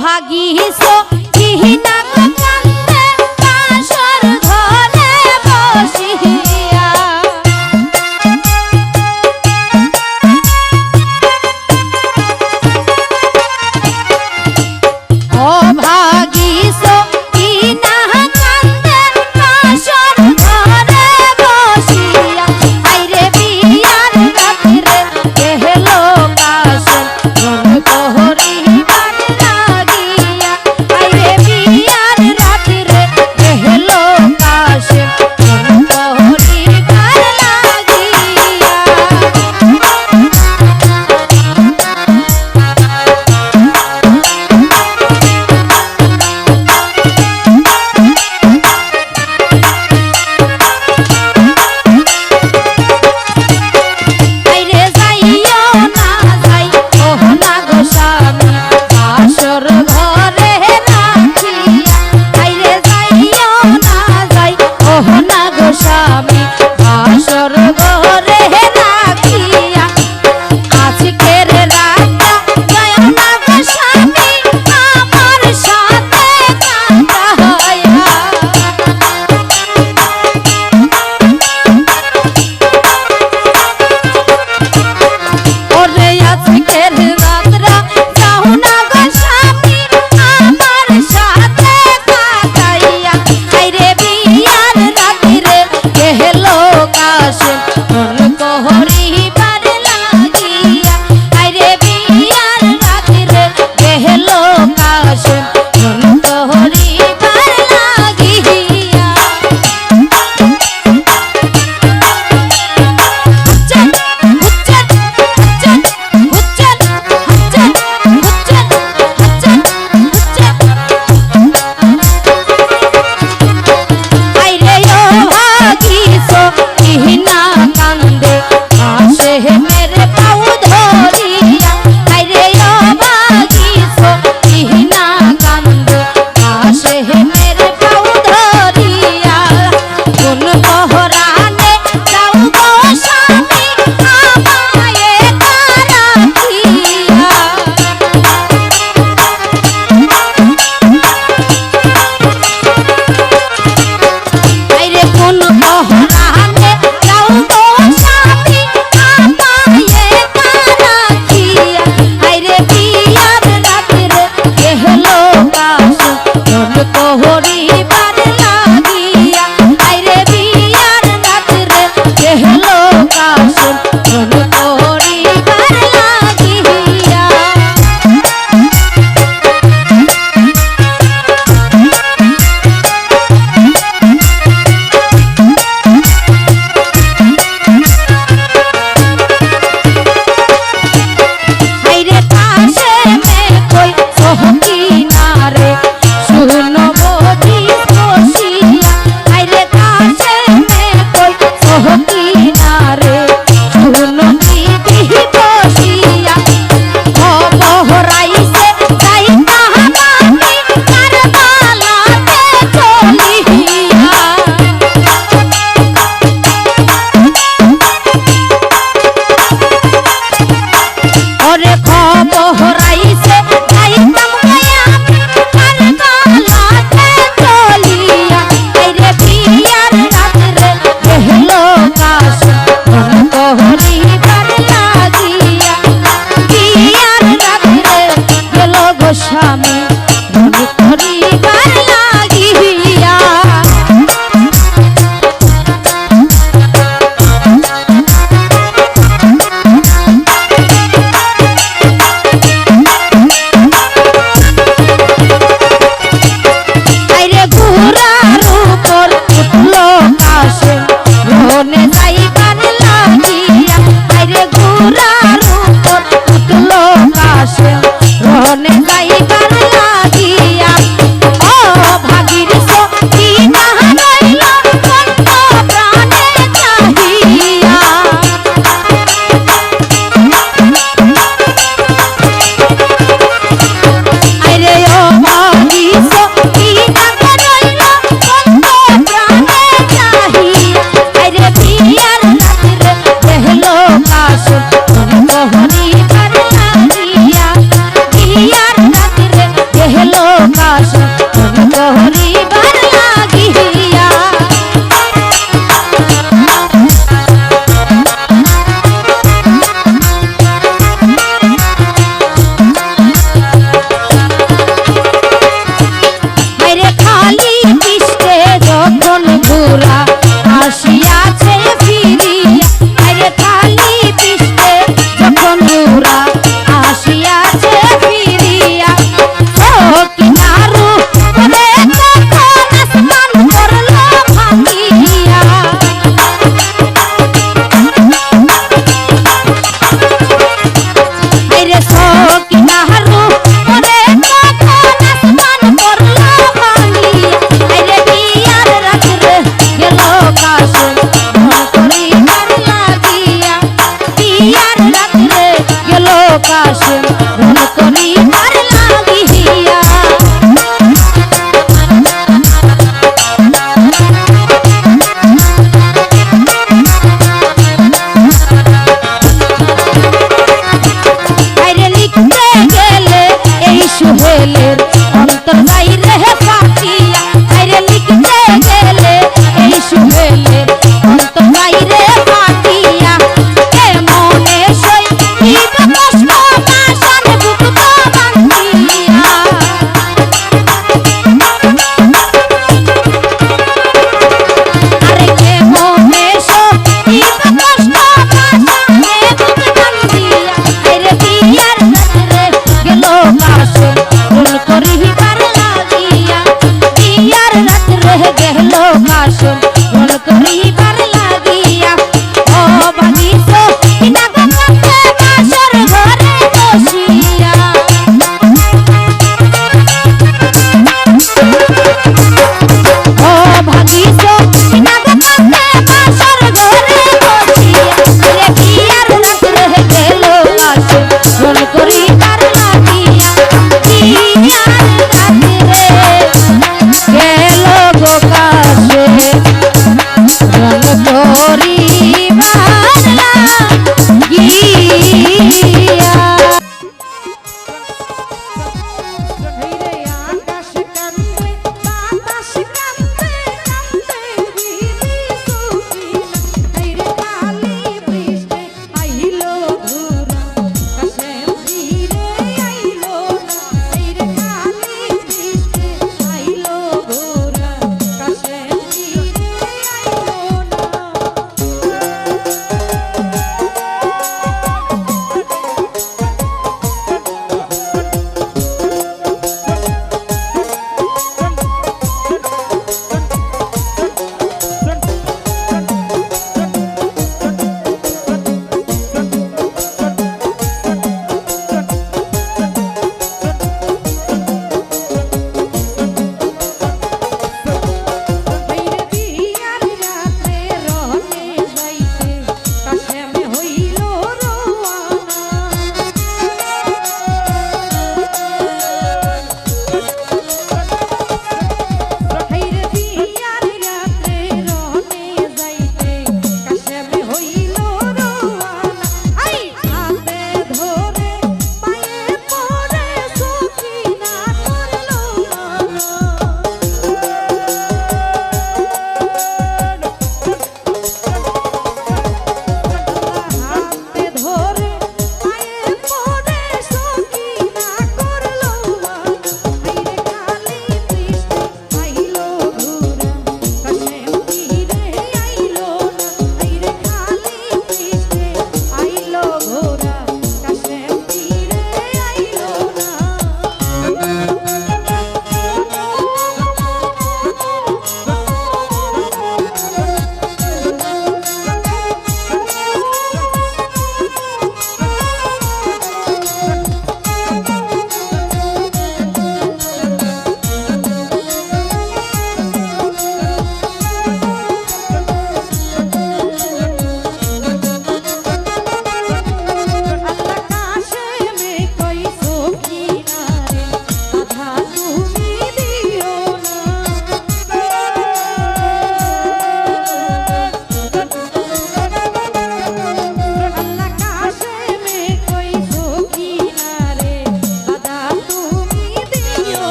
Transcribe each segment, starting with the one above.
ভাগিস চিহিনা কান্দে বাসর ঘরে বসিয়া ও ভাগিস চিহিনা কান্দে বাসর ঘরে বসিয়া আইরে বিয়ার রাত্রে কেহলো কাশন মন তোহরি স্বামী বাসর ঘরে রাখিয়া আজকের রাতটা যায় না গো স্বামী আমার সাথে কাটাইয়া ওরে আজকের রাতটা যাও না গো স্বামী আমার সাথে কাটাইয়া আইরে বিয়ার রাতিরে কেহলো কাশন মন তোহরি বার লাগিয়া আইরে বিয়ার রাতিরে কেহলো কাশন মন তোহরি বার লাগিয়া হুচ্চন হুচ্চন হুচ্চন হুচ্চন হুচ্চন হুচ্চন হুচ্চন হুচ্চন আইরে ও ভাগিস চিহিনা কান্দে আসে মেরে পাউ ধরিয়া আইরে ও ভাগিস চিহিনা কান্দে আসে মেরে পাউ ধরিয়া কোন পহরানে যাও গো স্বামী আমায় কারাখিয়া আইরে কোন পহরানে যাও গো স্বামী আমায় কারাখিয়া আইরে বিয়ার রাত্রে কেহলো কাশন মন তোহরি বার লাগিয়া আইরে বিয়ার রাত্রে কেহলো কাশন মন তোহরি বার লাগিয়া আইরে কাশে মে কই সহকি নারে শুনো বধি বসিয়া আইরে কাশে মে কই সহকি নারে শুনো বিধি বসিয়া অপহরাইছে যাই তাহাবানি কারবালাতে চলিয়া ওরে খবরাইছে যাইতাম গায়া কারবালাতে চলিয়া আইরে বিয়ার রাত্রে কেহলো কাশন মন তোহরি বার লাগিয়া বিয়ার রাত্রে গেল গো স্বামী মন তোহরি বার লাগিয়া আইরে ঘোড়ার উপর উঠলো কাশন রনে যাইবার লাগিয়া আইরে ঘোড়ার উপর উঠলো কাশন রনে যাইবার লাগিয়া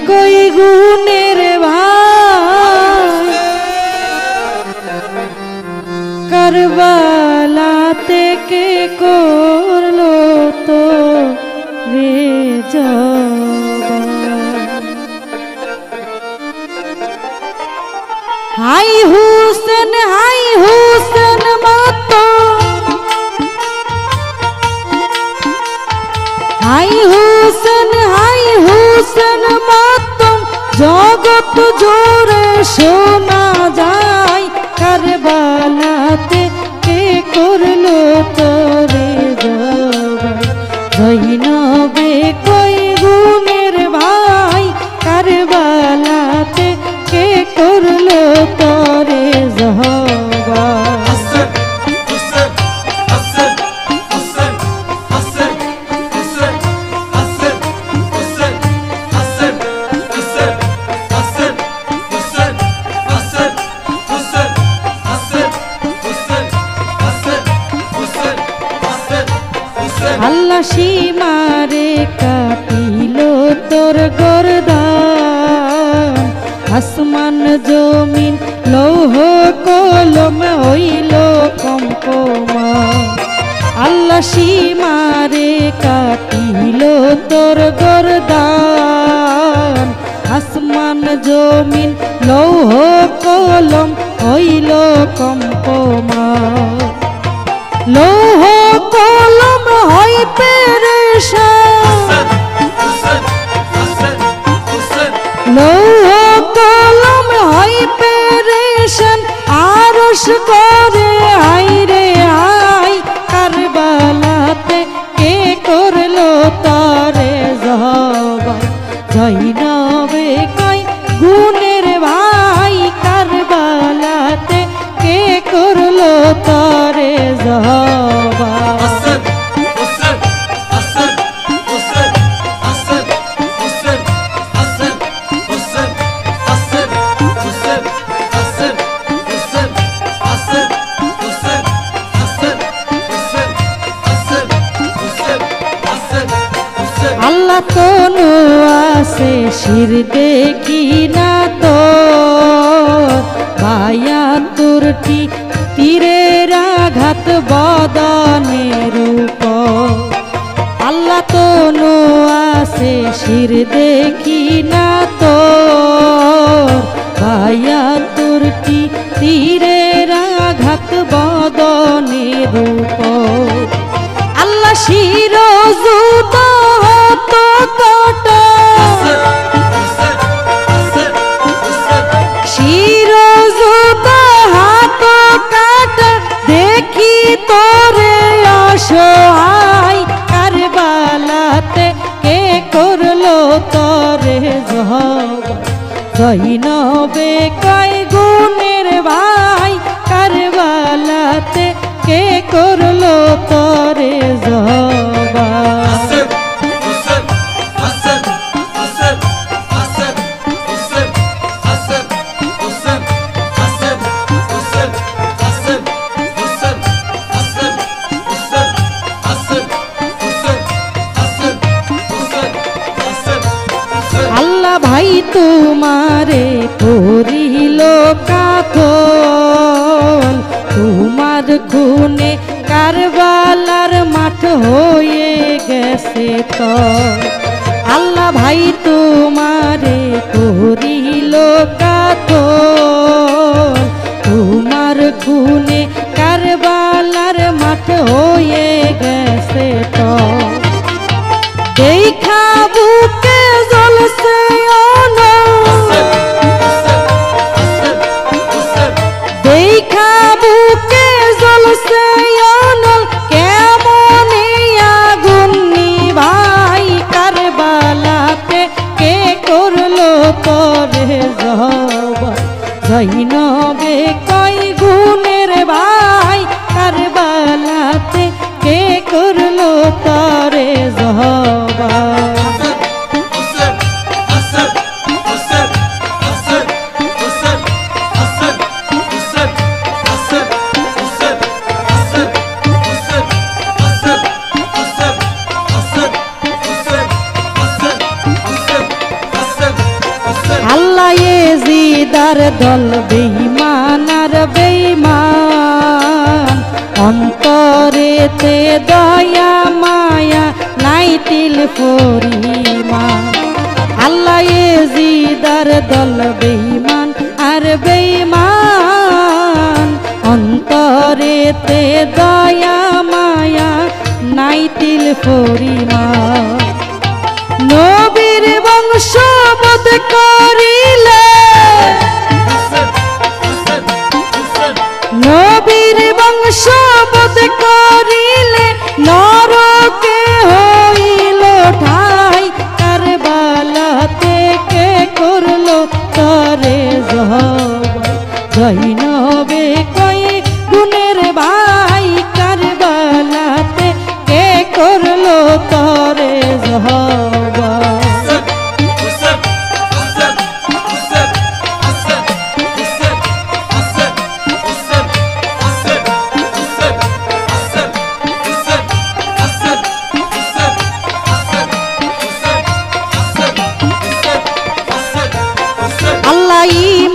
কই গুণের ভাই কারবালাতে কে করলো তো রে হাই হুসেন মতো হাই হুসেন মতো জগৎ জোরে শোনা যায় কারবালাতে কে করলো তোরে জৈনবে কই গুণের ভাই কারবালাতে কে করলো তোরে জহবা আল্লাহ সীমারে কাটিল তোর গরদান আসমান জমিন লৌহ কলম হইল কম্পমা আল্লাহ সীমারে কাটিল তোর গরদান আসমান জমিন লৌহ কলম হইল কম্পমা লৌহ কলম হই পেরেশান লৌহ কলম হই পেরেশান আরশ করে হাই রে হাই কারবালাতে কে করলো তারে জবাই জৈনবে কই গুণের ভাই কারবালাতে কে করলো তারে জবাই আল্লাহ তনু আছে শির দেখি না তো বায়াতুরটি তীরের আঘাত বদনের উপর আল্লাহ তনু আছে শির দেখি না তো বায়াতুরটি তীরের আঘাত বদনের উপর আল্লাহ শির জুতা তো কাটা শির জুতা হাত কাটা দেখি তোরে অসহায় কারবালাতে কে করলো তোরে জৈনবে কই গুণের ভাই কারবালাতে কে করলো তোরে জবা আল্লাহ ভাই তোমারে করিল কাতল তোমার খুনে কারবালার মাঠ হয়ে গেছে তো আল্লাহ ভাই তোমারে করিল কাতল তোমার খুনে কারবালার মাঠ হয়ে গেছে তো দেখা বুকে জ্বলছে দেখা বুকে জ্বলছে কেমন আগুন ভাই কারবালাতে কে করলো তোরে জৈনবে কই গুণের ভাই কারবালাতে কে করলো তোরে জবা জিদার দল বেঈমান আর বেঈমান অন্তরেতে দয়া মায়া নাই তিল পরিমাণ আল্লাহ জিদার দল বেঈমান আর বেঈমান অন্তরেতে দয়া মায়া নাই তিল পরিমাণ নবীর বংশ বধ করিলে নবীর বংশ বধ করিলে নরকে হইল ঠাই কারবালাতে কে করলো তরে জৈনবে কই গুণের ভাই কারবালাতে কে করলো তরে জহবা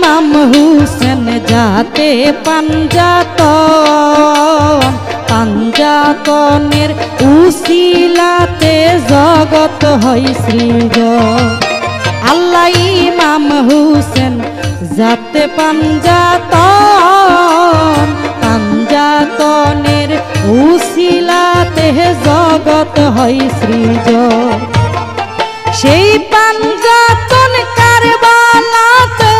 ইমাম হুসেন যাতে পাঞ্জাতনের উসিলাতে জগৎ হয় সৃজন আল্লাহ ইমাম হুসেন যাতে পাঞ্জাতনের উসিলাতে জগৎ হয় সৃজন সেই পাঞ্জাতন কারবালাতে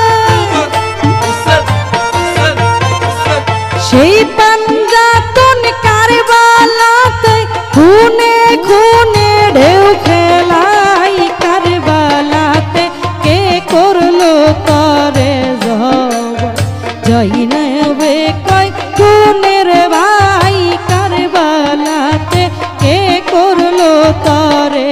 সেই পাঞ্জাতন কারবালাতে খুনে খুনে ঢেউ খেলাই কারবালাতে কে করলো তরে জৈনবে কই খুনের ভাই কারবালাতে কে করলো তরে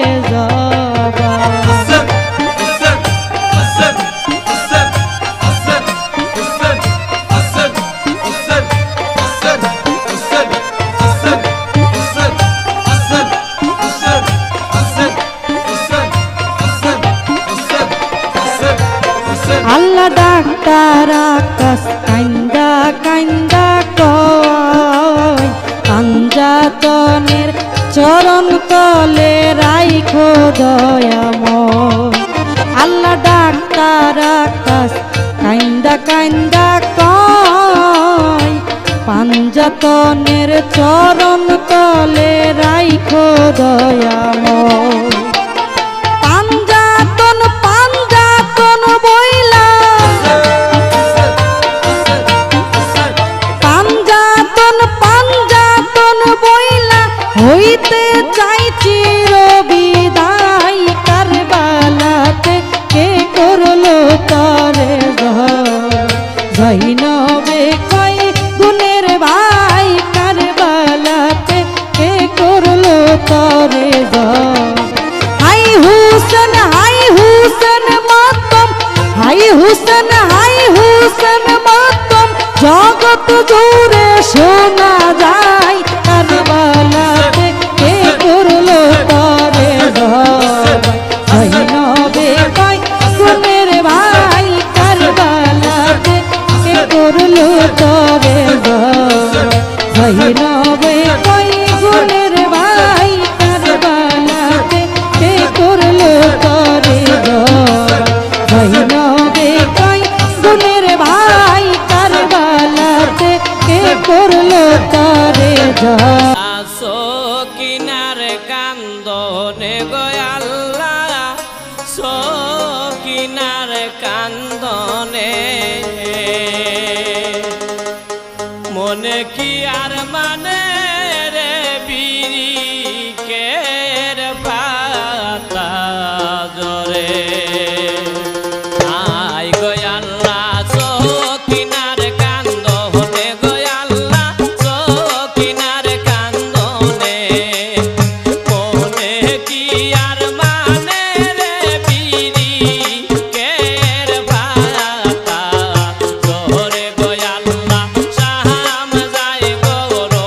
আল্লাহ ডাক্তার আকাশ কান্দা কান্দা কয় পাঞ্জাতনের চরণ তলে রাইখো দয়াময় আল্লাহ ডাক্তার আকাশ কান্দা কান্দা কয় পাঞ্জাতনের চরণ তলে রাইখো দয়াময় হইতে চাই চির বিদায় কারবালাতে কে করলো তরে জৈনবে কই গুণের ভাই কারবালাতে কে করলো তরে হাই হুসেন মাতম হাই হুসেন মাতম জগৎ জুড়ে শোনা যায় কারবালাতে কে করলো তরে জৈনবে কই গুণের ভাই কারবালাতে কে করলো তরে জৈনবে কই গুণের ভাই কারবালাতে কে করলো তরে জৈনবে কই গুণের ভাই কারবালাতে কে করলো তরে সকিনার কান্দনে গয়াল্লা সকিনার কান্দনে মনে কি আর মানে রে বিরিকের পাতা জরে আই গয়াল্লা সকিনার কান্দনে গয়াল্লা সকিনার কান্দনে মনে কি আর মানে রে বিরিকের পাতা জরে গয়াল্লা শাম যায় গরো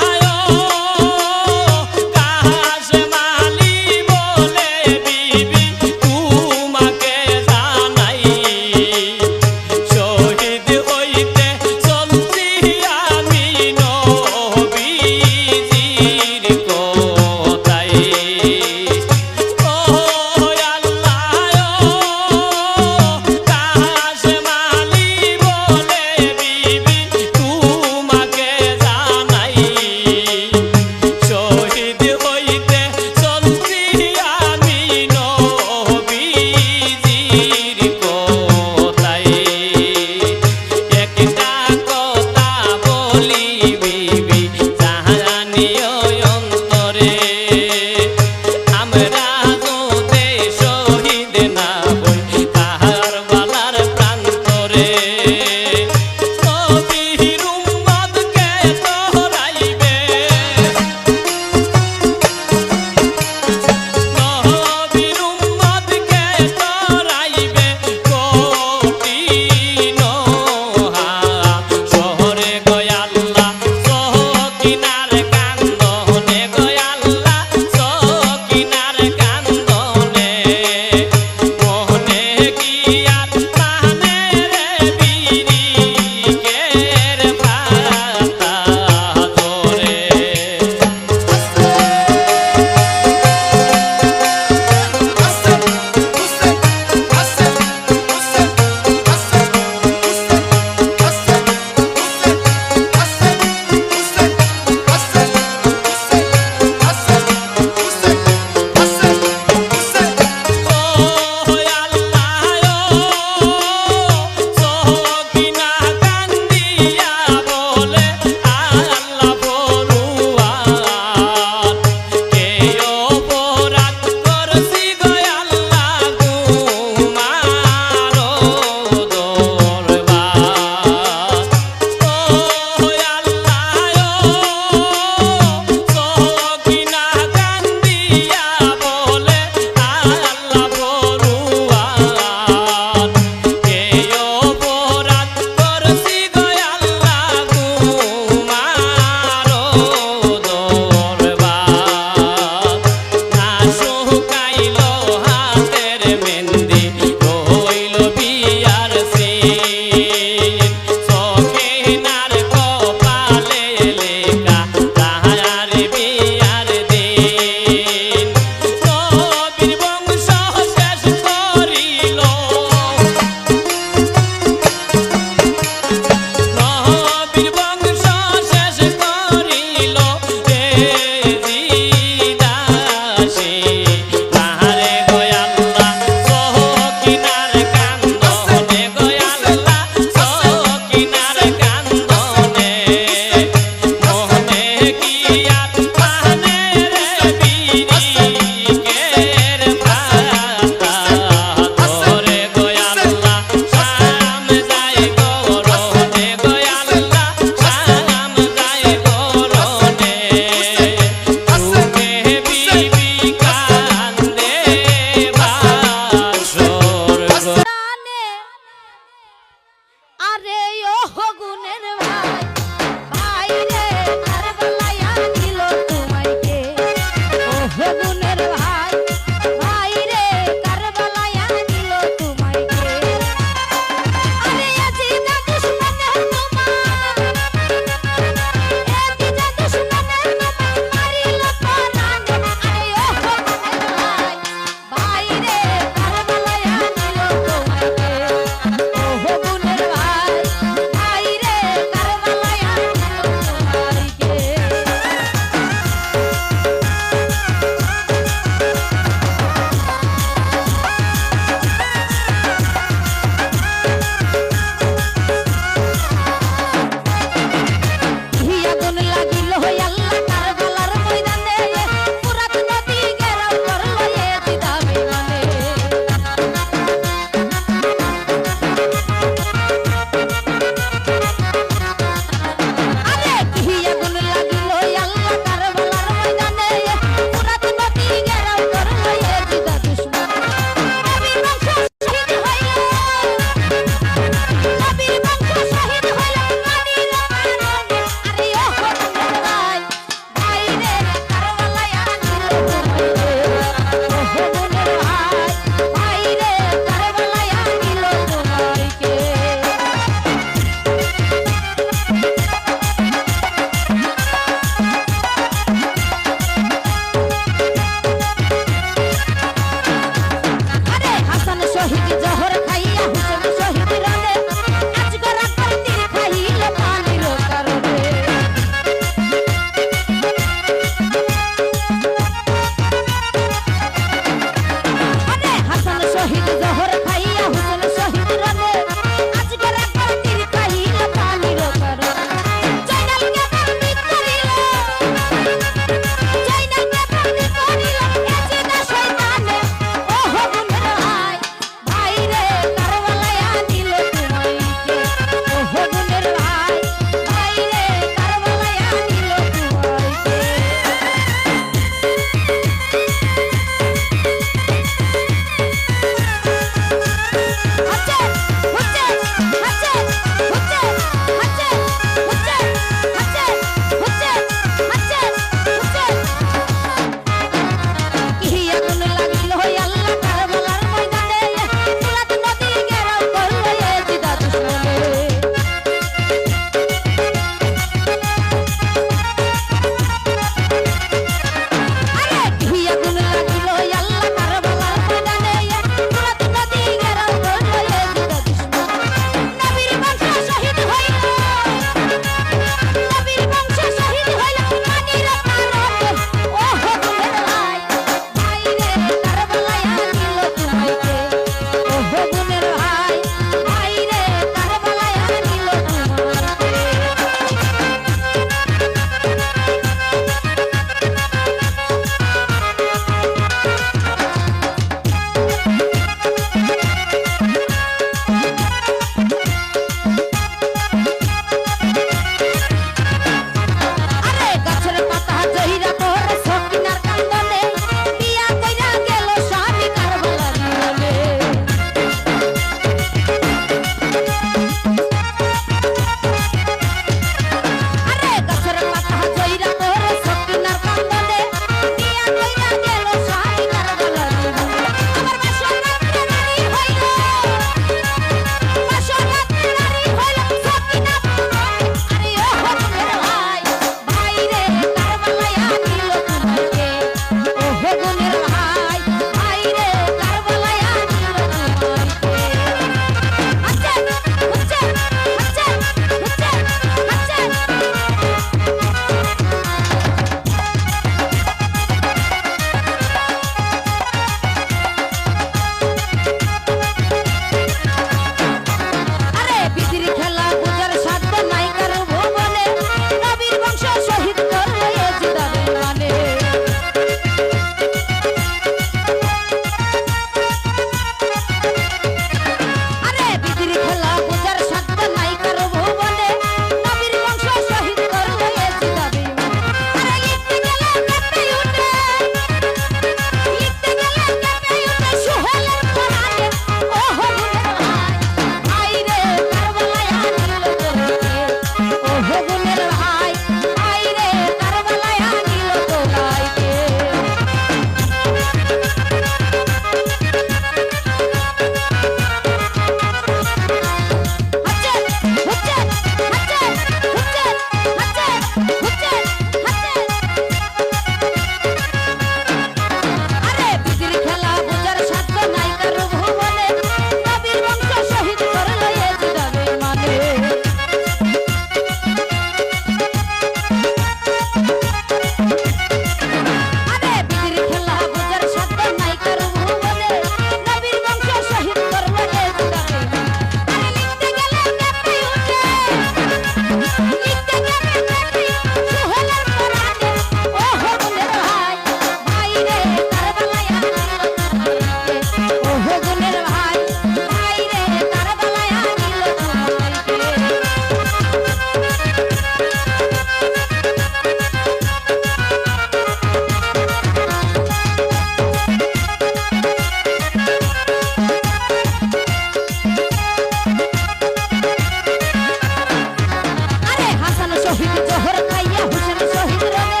আরে হাসান শহীদ জোহর খাইয়া হোসেন শহীদ রনে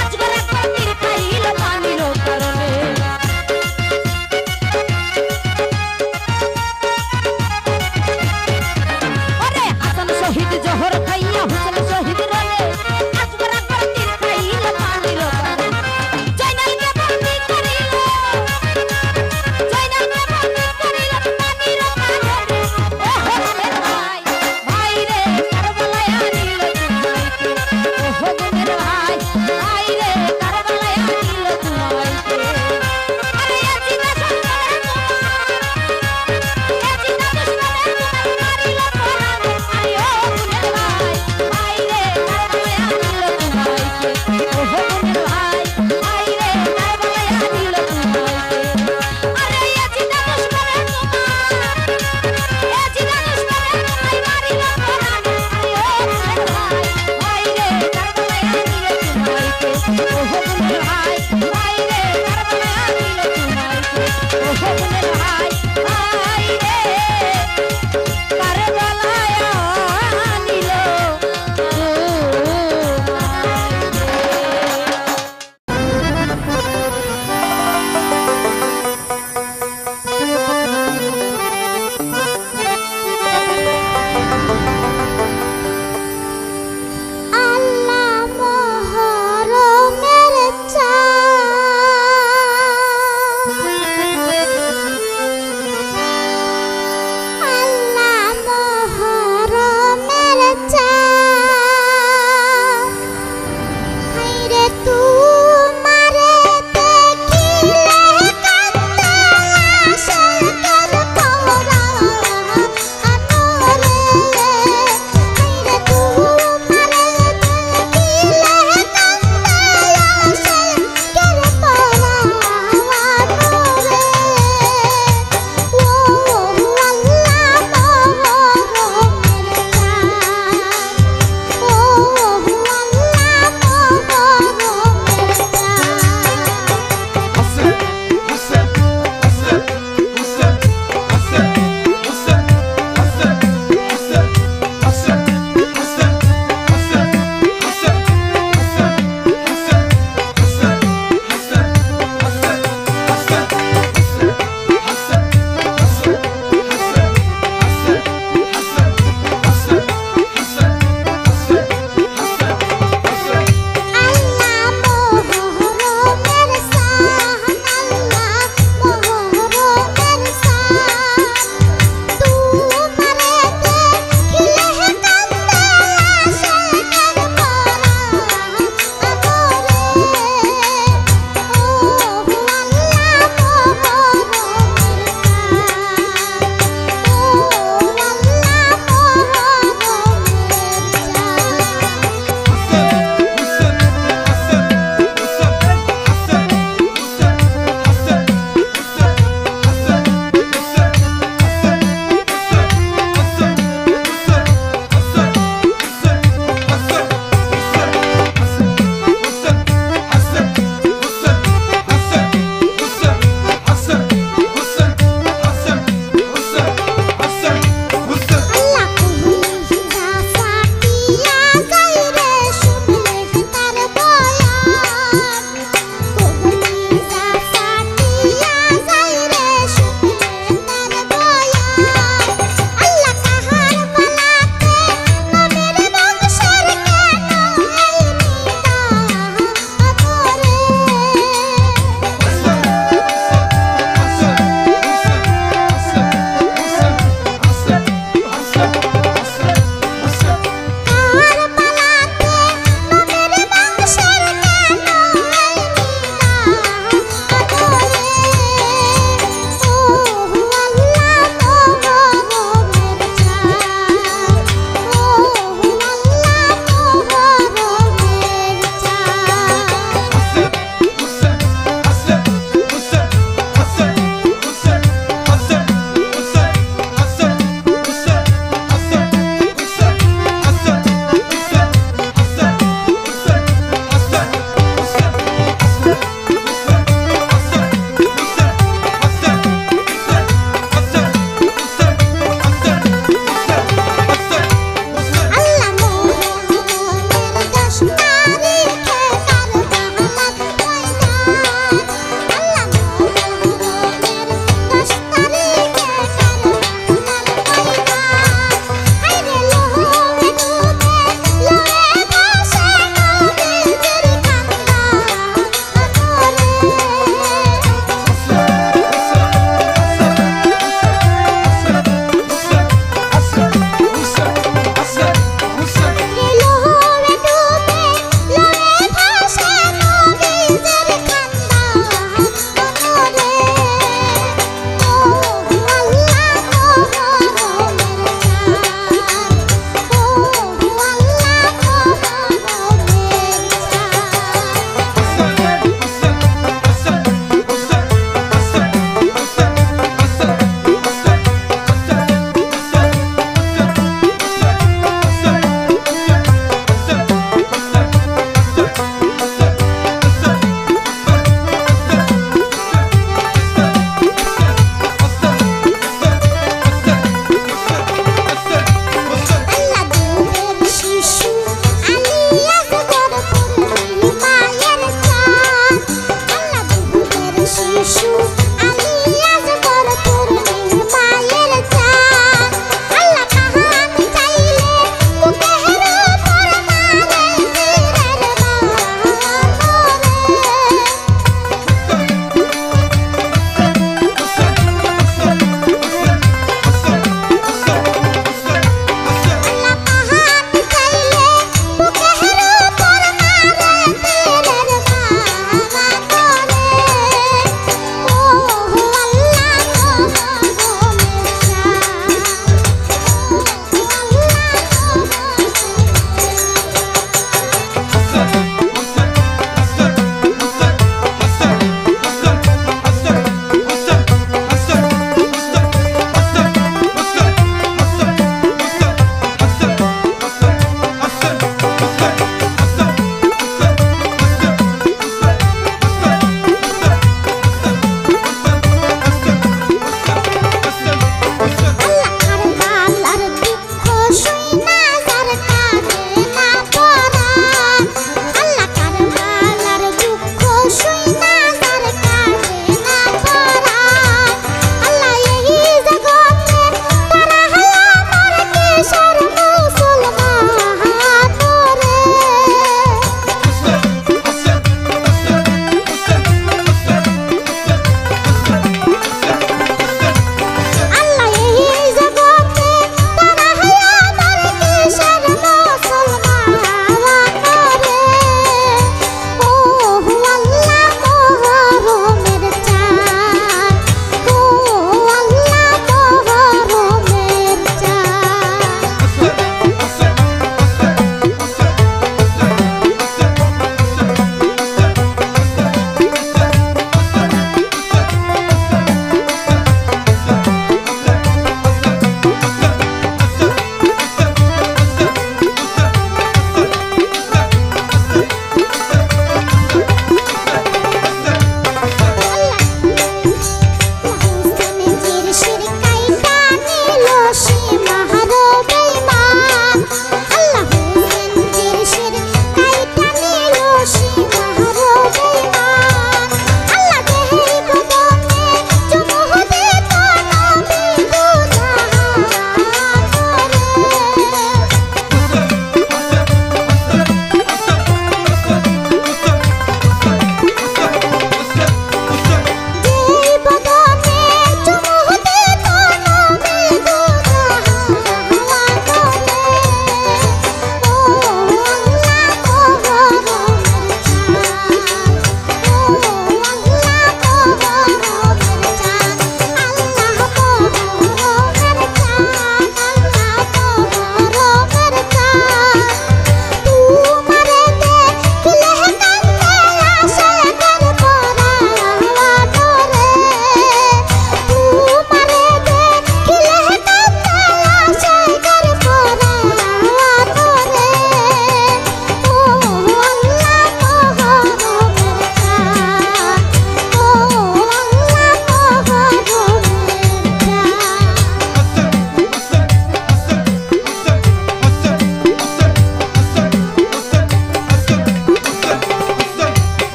আজগর একবার তীর খাইল পানির কারণে আরে হাসান শহীদ জোহর খাইয়া হোসেন শহীদ রনে আজগর একবার তীর খাইল পানির কারণে জয়নালকে বন্দী করিল জয়নালকে বন্দী করিল পানির কারণে ও হোসেন ভাই ভাই রে কারবালায় আনিল ভাইকে ও হোসেন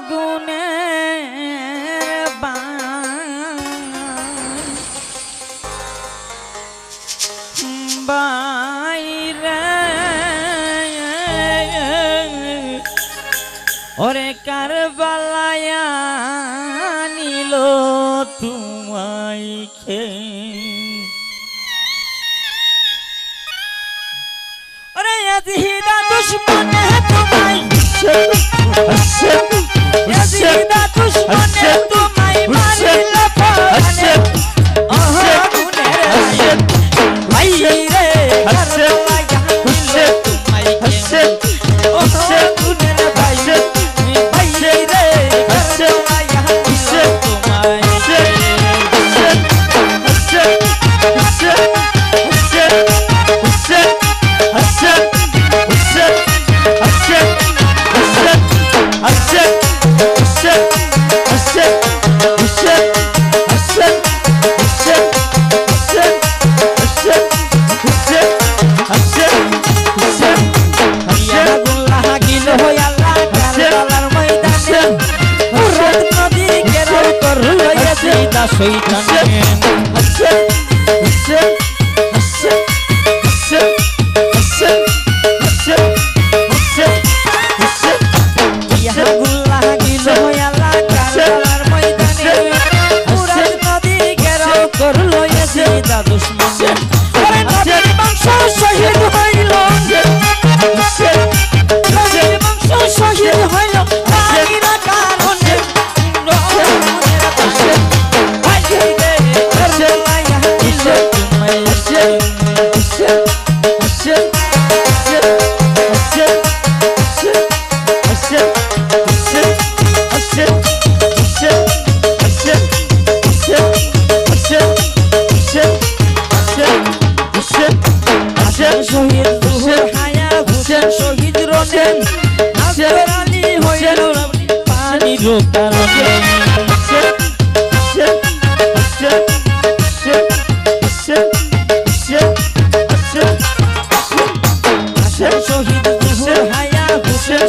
আগুনের বাইরে ওরে কারবালায়া নিল তোমায় ওরে ইয়াজিদা দুশমনে তোমায় ইয়াজিদা দুশমনে তোমায় মারিল পানে আগুনের বাইরে কারবালায়া নিল তোমায় আগুনের বাইরে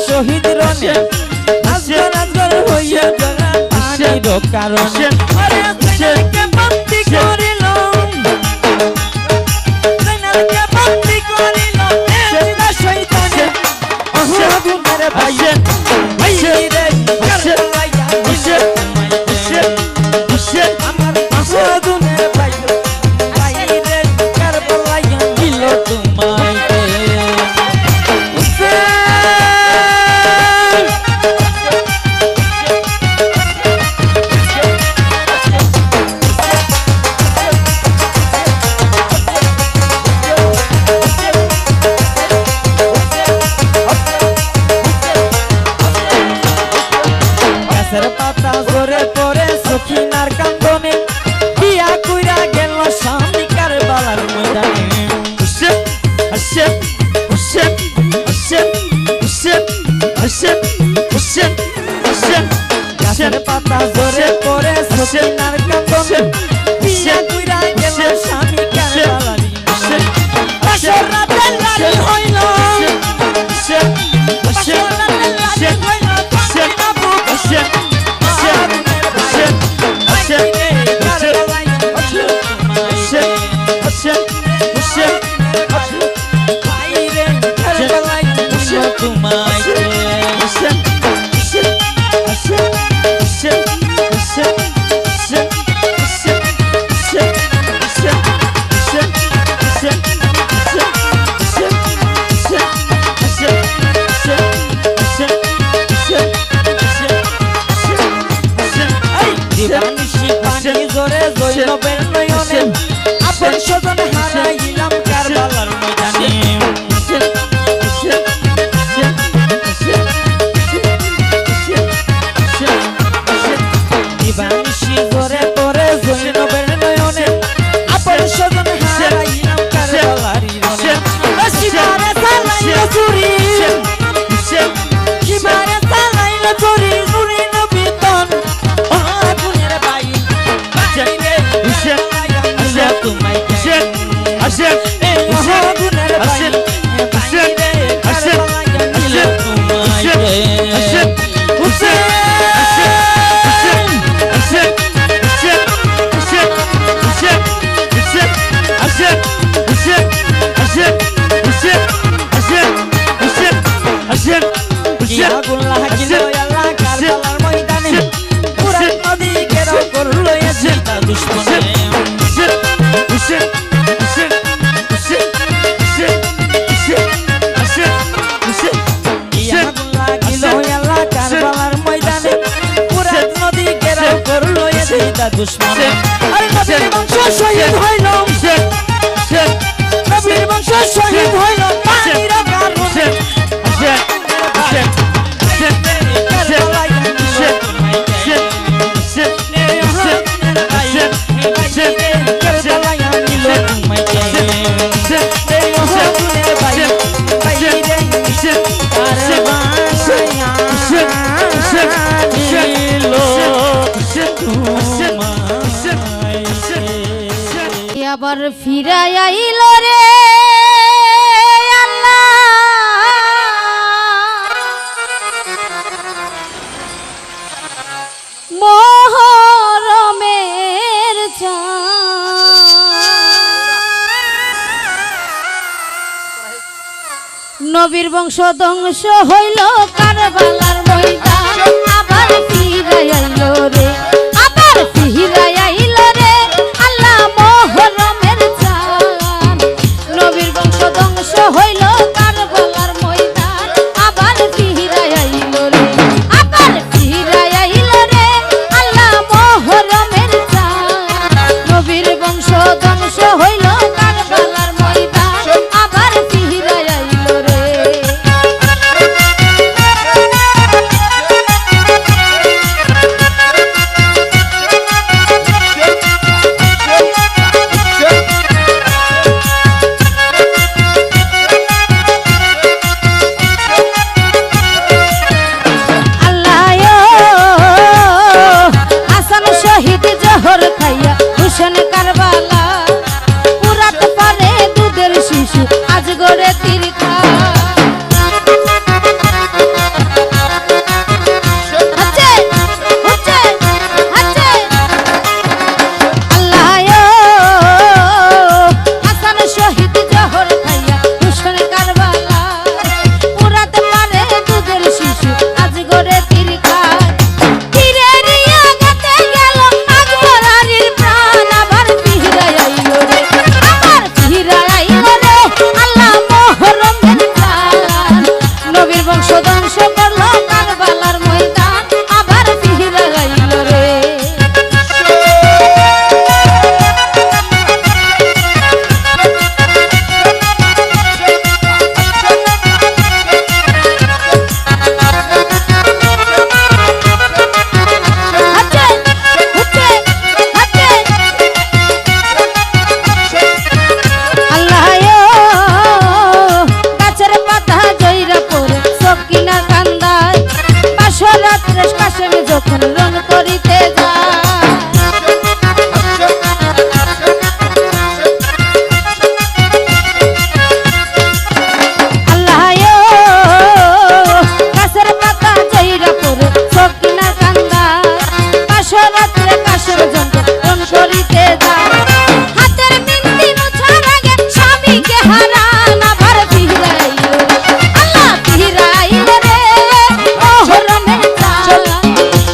শহীদ রনে আজগর হইয়া গলা পানির কারণে আরে জৈনালকে বন্দী করিল জৈনালকে বন্দী করিল এজিদা শয়তানে আগুনের বাইরে বাইরে কারবালায়া আমার আগুনের বাইরে বাইরে কারবালায়া দিল তোমায় পাতা জোরে পরে সখিনার কান্দনে বিয়া কইরা গেল স্বামী কারবালার ময়দানে গাছের পাতা জোরে পরে সখিনার কান্দনে বিয়া কইরা গেল স্বামী কারবালার আসর রাতে লাড়ি হইল আসর রাতে লাড়ি হইল জৈনবের নয়নে আপন স্বজন হারাইলাম কারবালার ময়দানে দিবানিশি জোরে পরে জৈনবের নয়নে আপন স্বজন হারাইলাম কারবালার ময়দানে শিবারে চালাইল চুরি শিবারে চালাইল চুরি চুরি নবিতন আগুনের বাইরে Hussein বেলা দুশ্মন আরে নবীর বংশ শহীদ হইল নবীর বংশ শহীদ হইল পানির কারণে আবার ফিরাই আইল রে আল্লাহ মোহরমের নবীর বংশ ধ্বংস হইল কারবালার ময়দান আবার ফিরাই আইল রে আবার ফিরাই আইল রে আল্লাহ মোহরমের চাঁদ নবীর বংশ ধ্বংস হইল কারবালার ময়দান আবার ফিরাই আইল রে আবার ফিরাই আইল রে আল্লাহ মোহরমের চাঁদ নবীর বংশ ধ্বংস হইল কারবালার ময়দান আবার ফিরাই আইল রে হুসেন কারবালা পুরাত পারে দুধের শিশু আজ গড়ে তিরখা হাসান শহীদ জহর খাইয়া হুসেন কারবালা পুরাত পারে দুধের শিশু আজ গড়ে তিরখা বংশ ধ্বংস করলো কারবালার ময়দান আবার ফিরে আইল রে যখন রং করিতে আল্লাহ গাছের পাতা জয়রা পরে সকিনা কান্দা পাশরাত্রে পাশের জন্য রং করিতে হাতের মিনতি মুছার আগে স্বামীকে হারান আবার ফিরাইল আল্লাহ ফিরাইল রে মোহরমের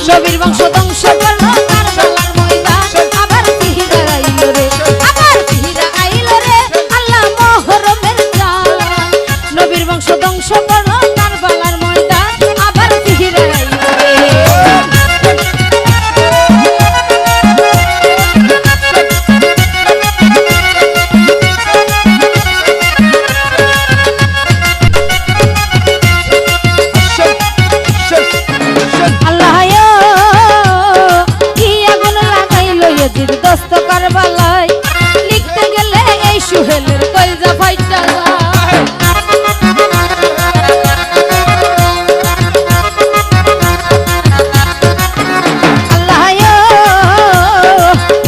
নবীর বংশ ধ্বংস করল কারবালার ময়দান আবার ফিরে আইল রে আবার ফিরে আইল রে আল্লাহ মোহরমের চাঁদ নবীর বংশ ধ্বংস করল কারবালার ময়দান আবার ফিরে আইল রে দোস্ত কারবালায় লিখতে গেলে এই সুহেলের কলজা ফাইটা আল্লাহ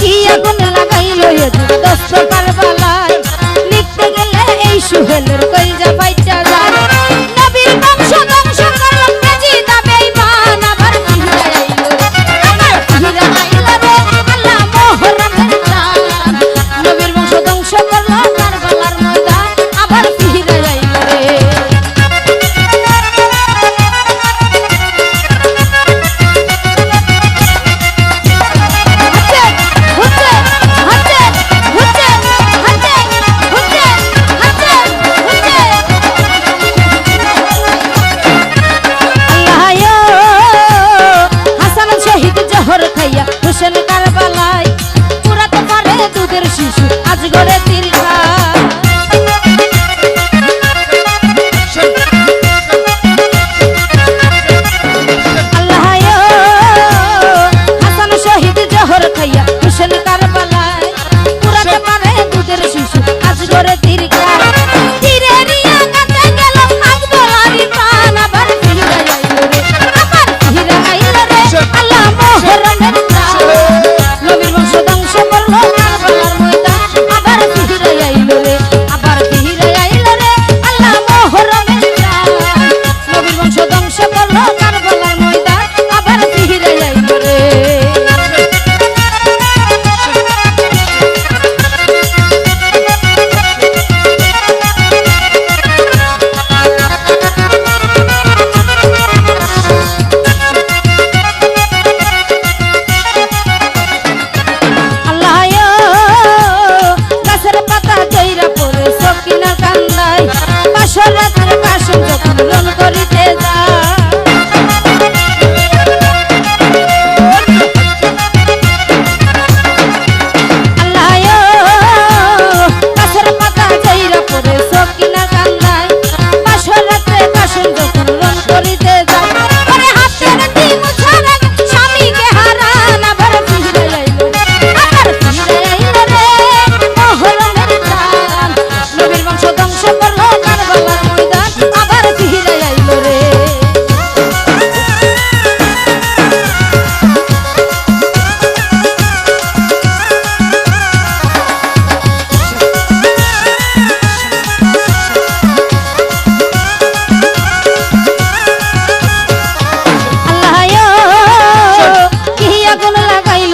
কি আগুন লাগাইল দোস্ত কারবালায় লিখতে গেলে এই সুহেলের কলজা ফাইটা নবীর বংশ ধ্বংস করল বেজিদা বেঈমান আবার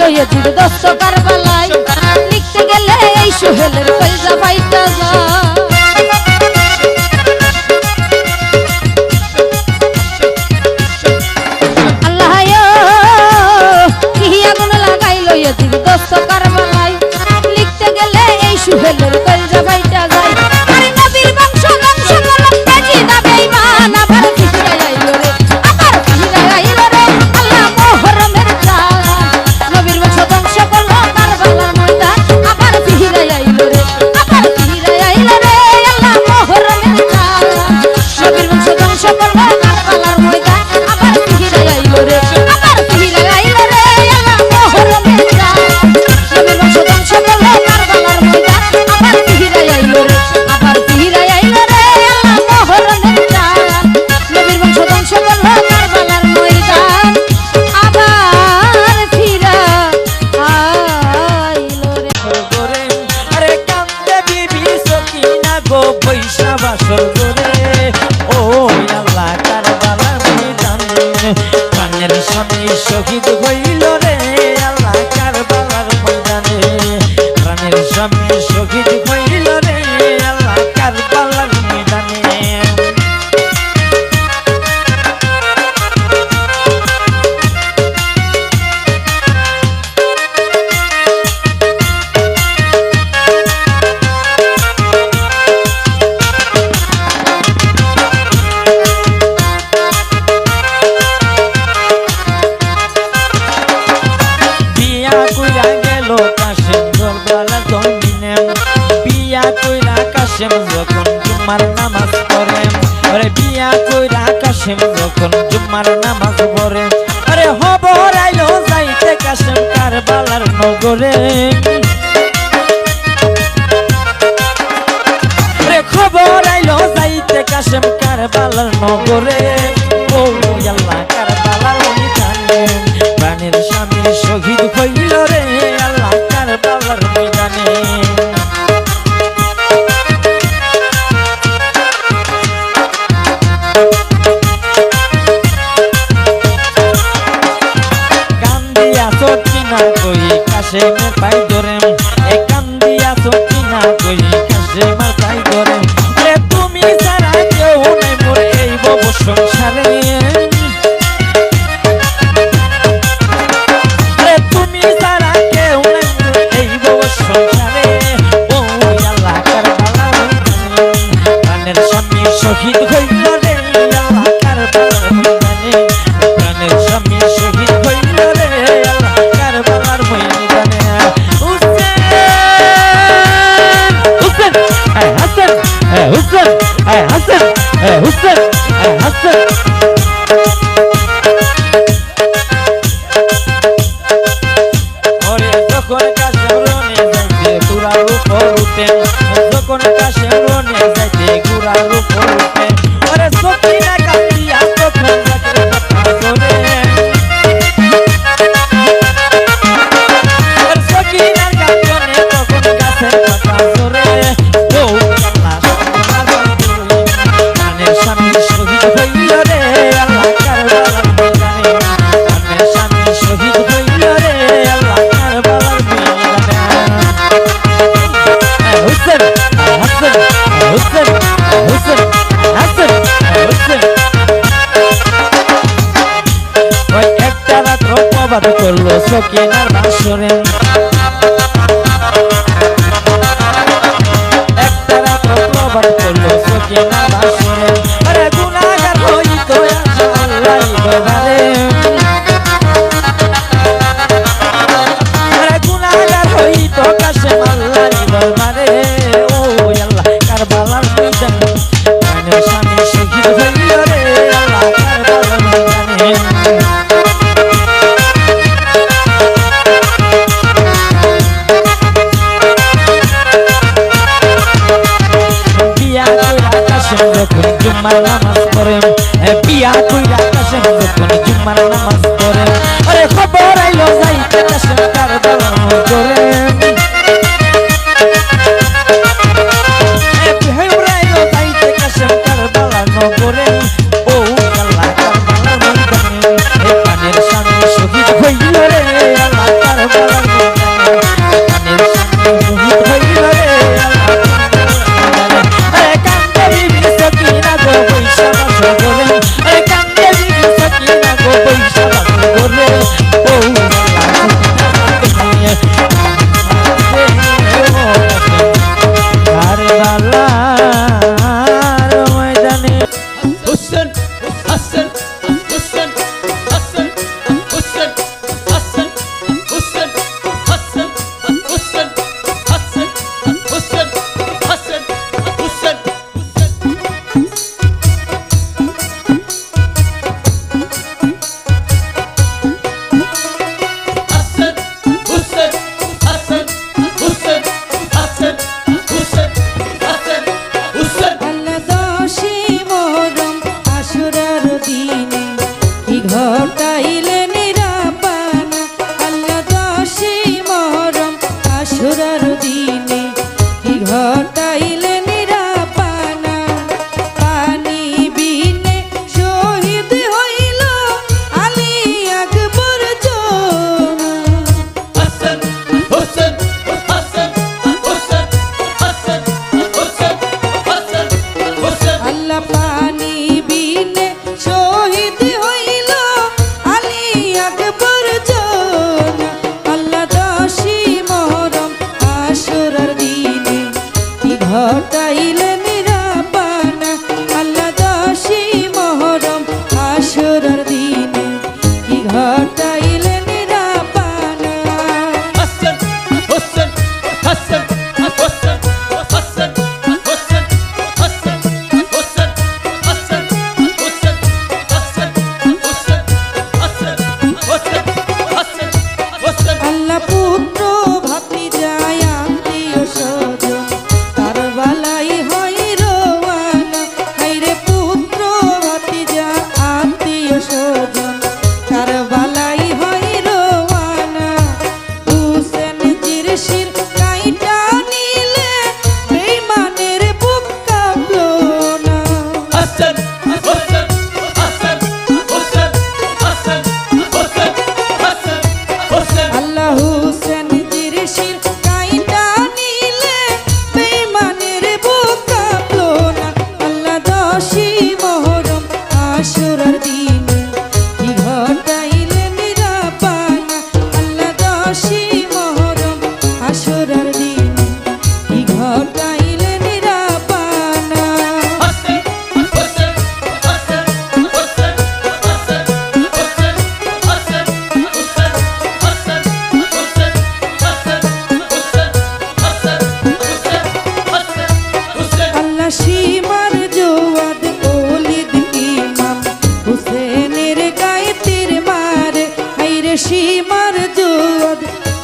ইয়াজিদ দোস্ত কারবালায় লিখতে গেলে এই সোহেলের কলজা ফাইটা যায় আল্লাহ কি আগুন লাগাইলো ইয়াজিদ দোস্ত কারবালায় লিখতে গেলে এই সোহেলের কলজা ফাইটা যায় আরে নবীর বংশ ধ্বংস করলো ইয়াজিদ বেঈমান আবার ফিরে আইলো রে আবার ফিরে আইলো রে আল্লাহ মুহররমের চাঁদ নবীর বংশ ধ্বংস করলো কারবালার ময়দান আবার ফিরে আইলো রে আবার ফিরে আইলো রে আল্লাহ মুহররমের চাঁদ নবীর বংশ ধ্বংস করলো কারবালার ময়দান আবার ফিরে আইলো রে আবার ফিরে আইলো রে আল্লাহ মুহররমের চাঁদ নবীর বংশ ধ্বংস করলো কারবালার ময়দান আবার ফিরে আইলো রে আবার ফিরে আইলো রে আল্লাহ মুহররমের চাঁদ নবীর বংশ ধ্বংস করলো কারবালার ময়দান আবার ফিরে আইলো রে গোরে আরে কান্দে বিবি সকিনা গো পয়সা বাসর গোরে ও আল্লাহ কারবালার ময়দানে প্রাণের স্বামী শহীদ হইল রে আল্লাহ কারবালার ময়দানে প্রাণের স্বামী শহীদ হইল রে আল্লাহ কারবালার ময়দানে বিয়া কইরা গেল কাশেম দরবালা জমিনে বিয়া কইরা কাশেম যখন জুমার নামাজ পড়ে আরে বিয়া কইরা কাশেম যখন জুমার নামাজ পড়ে আরে খবর আইলো যাইতে কাশেম কারবালার নগরে আরে খবর আইলো যাইতে কাশেম কারবালার নগরে ও আল্লাহ কারবালার ময়দানে প্রাণের স্বামী শহীদ হইল রে আল্লাহ কারবালার ময়দানে কান্দিয়া সকিনা কই কাশেমের পাই ধরে এ কান্দিয়া সকিনা কই কাশেমের পাই ধরে আরে তুমি ছাড়া কেউ নাই মোর এই ভব সংসারে আরে তুমি ছাড়া কেউ নাই মোর এই ভব সংসারে ও আল্লাহ কারবালার ময়দানে প্রাণের স্বামী শহীদ হইল রে আল্লাহ কারবালার ময়দানে প্রাণের স্বামী শহীদ হইল রে আল্লাহ কারবালার ময়দানে হুসেন হুসেন হাসান হুসেন হাসান হুসেন হাসান ওরে যখন কাশেম রনে যাইতে গুড়ার উপর উঠে যখন কাশেম রনে যাইতে গুড়ার উপর উঠে ওরে সকিনা কান্দিয়া তখন গাছের পাতা ধরে ওরে সকিনার কান্দনে তখন গাছের পাতা ধরে ও আল্লাহ প্রাণের স্বামী শহীদ হইল রে আল্লাহ কারবালার ময়দানে প্রাণের স্বামী শহীদ হইল রে আল্লাহ কারবালার ময়দানে হুসেন হাসান হুসেন হুসেন হাসান হুসেন ওই একটা রাত্র প্রবাদ করলো সকিনার বাসরে একটা রাত্র প্রবাদ করলো সকিনার বাসরে আরে গুনাহগার হইতো আল্লাহ দরবারে আরে গুনাহগার হইতো কাশেম আল্লাহর দরবারে ও আল্লাহ কারবালার ময়দানে প্রাণের স্বামী শহীদ হইল রে আল্লাহ কারবালার ময়দানে বিয়া কইরা কাশেম যখন জুম্মার নামাজ পড়ে বিয়া কইরা কাশেম যখন জুম্মার নামাজ পড়ে আরে খবর আইলো যাইতে কাশেম কারবালার নগরে আইলো যাইতে কাশেম কারবালার নগরে ও আল্লাহ কারবালার ময়দানে প্রাণের স্বামী শহীদ হইল রে আল্লাহ কারবালার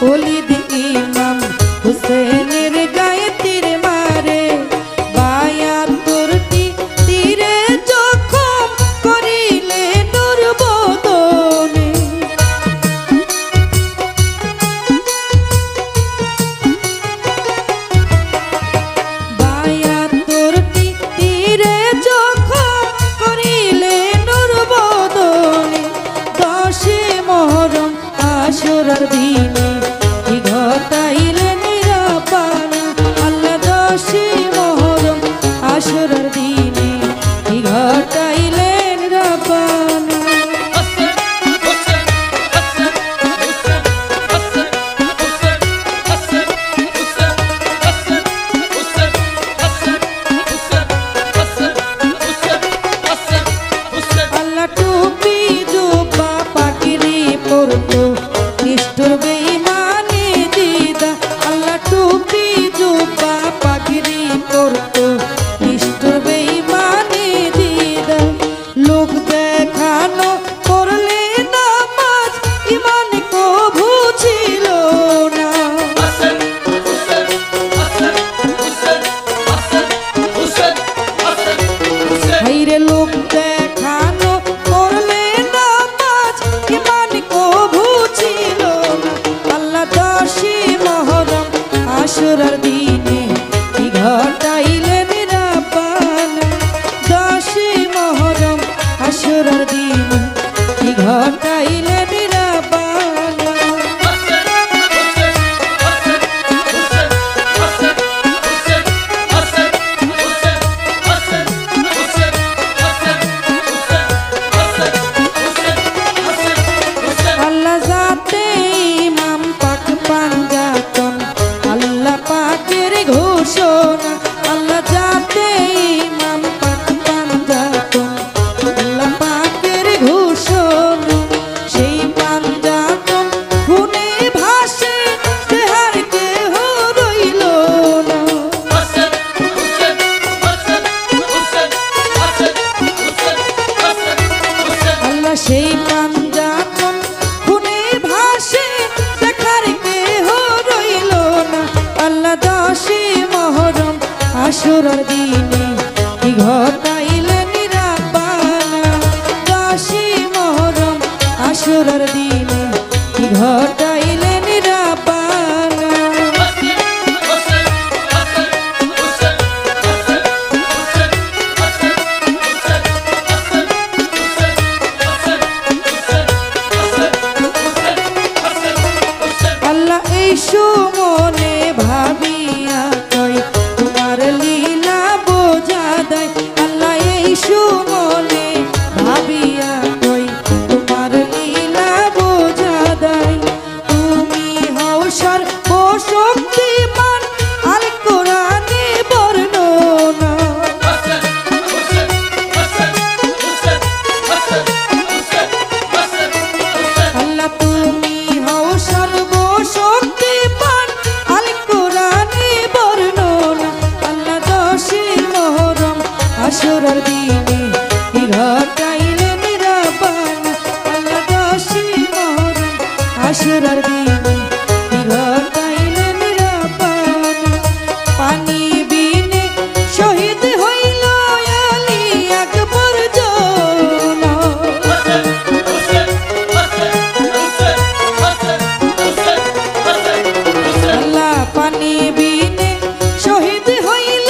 ওলিদ ইমাম হুসেনের গায়ে তীর মারে, বায়াত্তরটি তীরে জখম করিলে নূর বদনে। বায়াত্তরটি তীরে জখম করিলে নূর বদনে। 10 মুহররম আশুরার দিনে কি ঘটাইলেন রাব্বানা, আল্লাহ 10 মুহররম আশুরার দিনে কি ঘটাইলেন রাব্বানা। আল্লাহ টুপি জুব্বা পাগড়ি পরতো, নিষ্ঠুর বেঈমানি দিদা। আল্লাহ টুপি জুব্বা পাগড়ি পরতো, নিষ্ঠুর বেঈমানি দিদা। লোক দেখানো করলে নামাজ, ইমান কভু ছিল না। হাইরে লোক দেখানো করলে নামাজ, ইমান কভু ছিল না। আল্লাহ 10 মুহররম আশুরার দিনে কি ঘটাইলেন রাব্বানা, 10 মুহররম আশুরার দিনে কি ঘটাইলেন রাব্বানা। আল্লাহ যাতে ইমাম পাক পাঞ্জাতন, আল্লাহ পাকের ঘোষণা। আল্লাহ যাতে ইমাম পাক পাঞ্জাতন, আল্লাহ পাকের ঘোষণা। সেই পাঞ্জাতন খুনে ভাসে, দেহার কেহ রইল না। আল্লাহ সেই পাঞ্জাতন খুনে ভাসে, দেখার কেহ রইল না। আল্লাহ 10 মুহররম আশুরার দিনে কি ঘটাইলেন রাব্বানা, 10 মুহররম আশুরার দিনে কি ঘটাইলেন রাব্বানা। আল্লাহ এই সুমনে ভাবিয়া কই তোমার লীলা বোঝা দেয়। আল্লাহ এই সুমনে ভাবিয়া কই তোমার লীলা বোঝা দেয়। তুমি হও সর্বশক্তিমান, আল কোরআনে বর্ণনা। আল্লাহ তুমি হও সর্বশক্তিমান, আল কোরআনে বর্ণনা। আল্লাহ 10 মুহররম আশুরার দিনে কি ঘটাইলেন রাব্বানা, আল্লাহ 10 মুহররম আশুরার দিনে কি ঘটাইলেন রাব্বানা। পানি বিনে শহীদ হইল আলী আকবর জনা। আল্লাহ পানি বিনে শহীদ হইল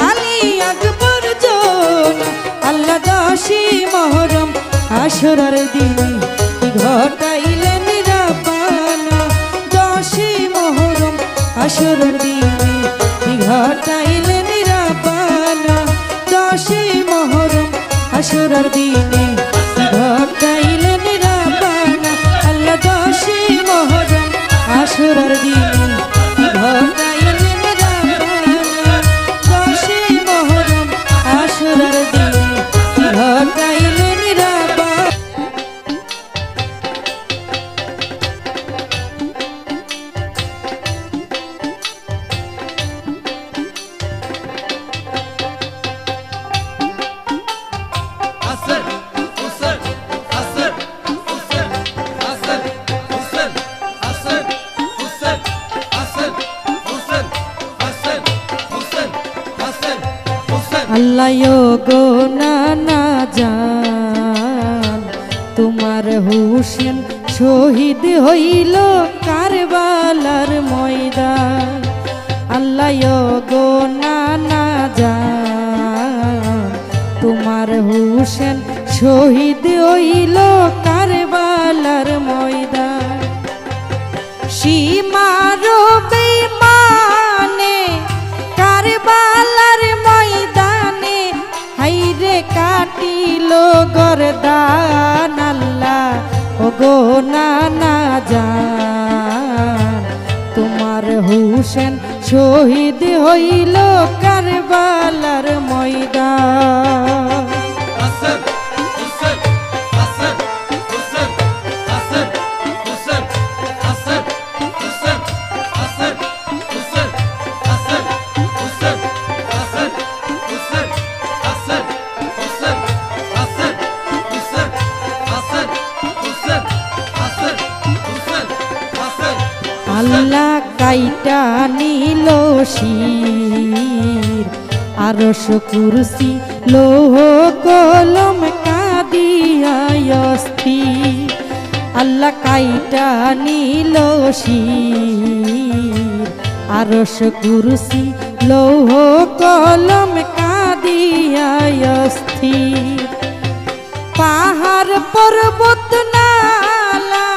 আলী আকবর জনা। আল্লাহ 10 মুহররম আশুরার দিনে কি ঘটাইলেন রাব্বানা। আল্লাহ গো নানা জান তোমার হুসেন শহীদ হইল কারবালার ময়দান। আল্লাহ গো নানা জান তোমার হুসেন শহীদ হইল কারবালার ময়দান। সীমার বেঈমানে কারবালার ময়দানে হাইরে কাটিল গরদান। আল্লাহ ওগো নানা জান তোমার হুসেন শহীদ হইল কারবালার ময়দান। হাসান হুসেন হাসান হুসেন হাসান হুসেন হাসান হুসেন হাসান হুসেন হাসান হুসেন হাসান হুসেন হাসান হুসেন হাসান হুসেন হাসান হুসেন হাসান হুসেন হাসান আল্লাহ কাইটা নিল শির আরশ কুরসি লৌহ কলম কাদিয়া অস্থির। আল্লাহ কাইটা নিল শির আরশ কুরসি লৌহ কলম কাদিয়া অস্থির। পাহাড় পর্বত নালা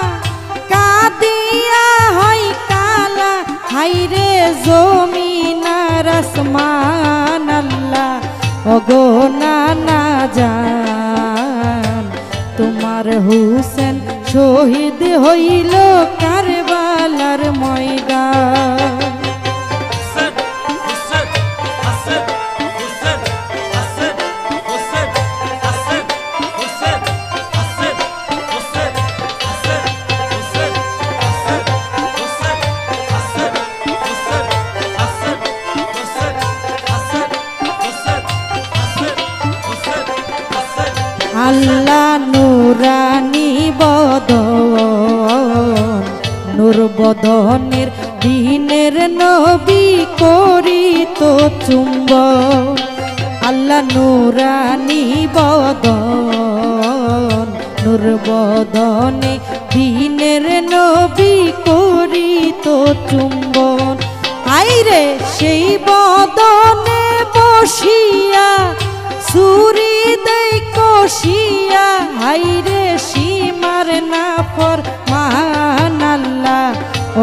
কাদিয়া হয় কালা হাইরে জমিন আর আসমান। আল্লাহ ওগো নানা জান তোমার হুসেন শহীদ হইল কারবালার ময়দান। হাসান হুসেন হাসান হুসেন হাসান হুসেন হাসান হুসেন হাসান হুসেন হাসান হুসেন হাসান হুসেন হাসান হুসেন হাসান হুসেন হাসান হুসেন হাসান হুসেন হাসান আল্লাহ নুরানি বদন নূর বদনের দিনের নবী করিত চুম্বন। আল্লাহ নুরানি বদন নূর বদনে দিনের নবী করিত চুম্বন। আইরে সেই বদনে বসিয়া সুরি দেই কষিয়া হাইরে সীমার না ফর মান। আল্লাহ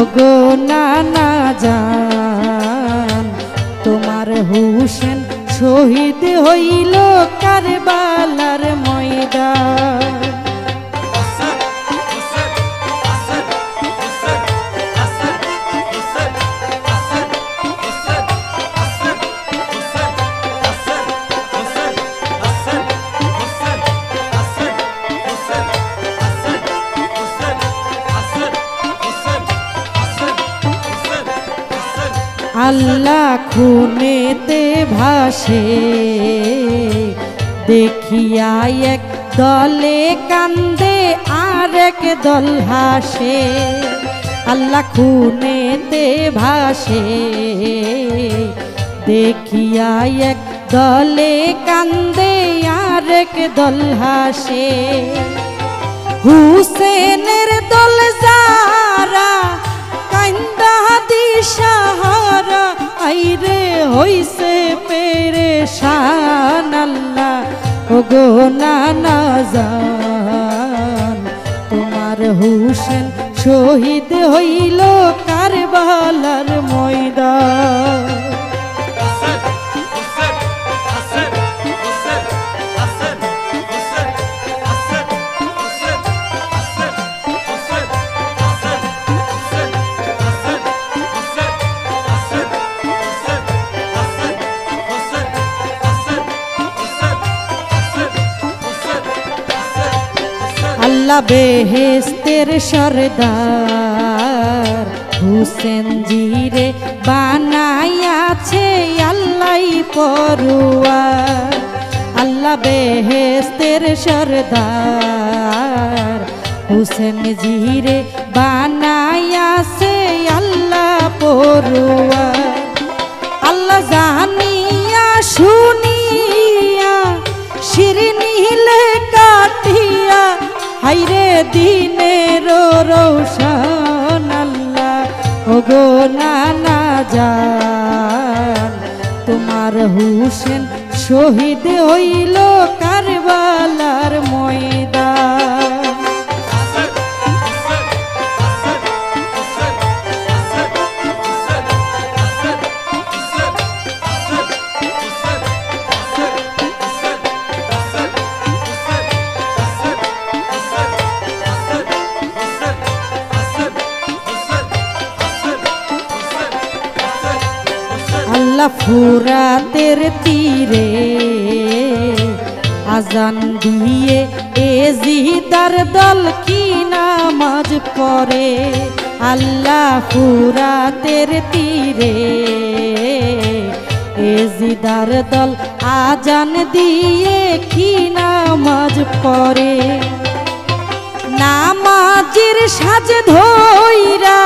ওগো নানা জান তোমার হুসেন শহীদ হইল কারবালার ময়দান। হাসান হুসেন হাসান হুসেন হাসান হুসেন হাসান হুসেন হাসান হুসেন হাসান হুসেন হাসান হুসেন হাসান হুসেন হাসান হুসেন হাসান হুসেন হাসান হুসেন হাসান আল্লাহ খুনেতে ভাসে দেখিয়া এক দলে কান্দে আর এক দল হাসে। আল্লাহ খুনেতে ভাসে দেখিয়া এক দলে কান্দে আর এক দল হাসে। হুসেনের দল যারা কান্দা দিশাহারা আইরে হইছে পেরেশান। আল্লাহ ওগো নানা জান তোমার হুসেন শহীদ হইল কারবালার ময়দান। হাসান হুসেন হাসান হুসেন হাসান হুসেন হাসান হুসেন হাসান হুসেন হাসান হুসেন হাসান হুসেন হাসান হুসেন হাসান হুসেন হাসান হুসেন হাসান হুসেন হাসান আল্লাহ বেহেস্তের সরদার হুসেন জিরে বানাইয়াছে আল্লাহ পড়ুয়ার। আল্লাহ বেহেস্তের সরদার হুসেন জিরে বানাইয়াছে আল্লাহ পড়ুয়ার। আল্লাহ জানিয়া শুনিয়া হাইরে দিনের রৌশন আল্লাহ ওগো নানা জান তোমার হুসেন শহীদ হইল কারবালার ময়দান আল্লাহ ফুরাতের তীরে আজান দিয়ে এজিদার দল কি নামাজ পড়ে আল্লাহ ফুরাতের তীরে এজিদার দল আজান দিয়ে কি নামাজ পড়ে নামাজের সাজ ধইরা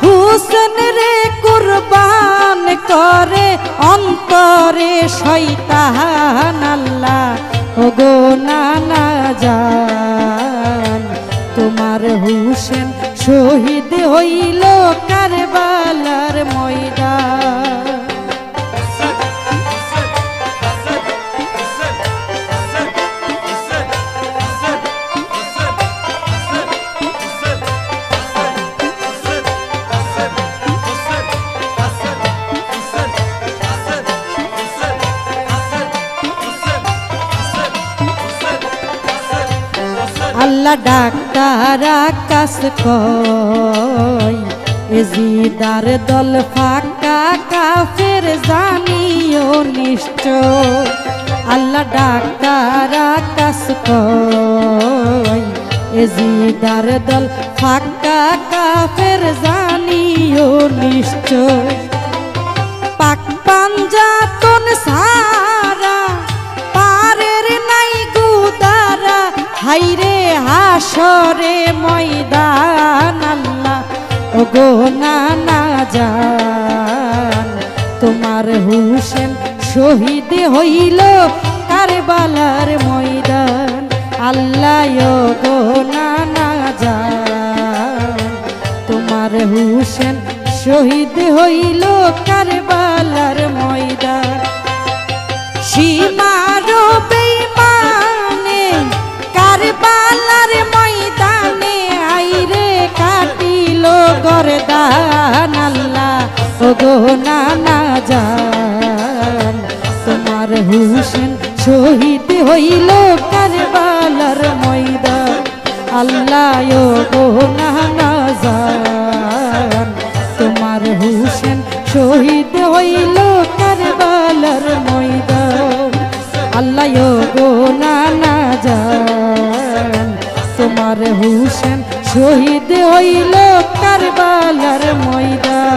হুসেন রে কুরবান করে অন্তরে শয়তান আল্লাহ ওগো নানা জান তোমার হুসেন শহীদ হইল কারবালার ময়দান আল্লাহ ডাক্তার আকাশ কয় এজিদার দল ফাঁকা কাফের জানিও নিশ্চয় আল্লাহ ডাক্তার আকাশ কয় এজিদার দল ফাঁকা কাফের জানিও নিশ্চয় পাক পাঞ্জাতন সারা পারের নাই গুদারা হাইরে হাসরে ময়দান আল্লাহ ওগো নানা জান তোমার হুসেন শহীদ হইল কারবালার ময়দান আল্লাহ ওগো নানা জান তোমার হুসেন শহীদ হইল কারবালার ময়দান সীমার বেঈমানে কারবালার ময়দানে আইরে কাটিল গরদান আল্লাহ ওগো নানা জান তোমার হুসেন শহীদ হইল কারবালার ময়দান আল্লাহ ওগো নানা জান তোমার হুসেন শহীদ হইল কারবালার ময়দান আল্লাহ ওগো নানা জান তোমার হুসেন শহীদ হইল কারবালার ময়দান।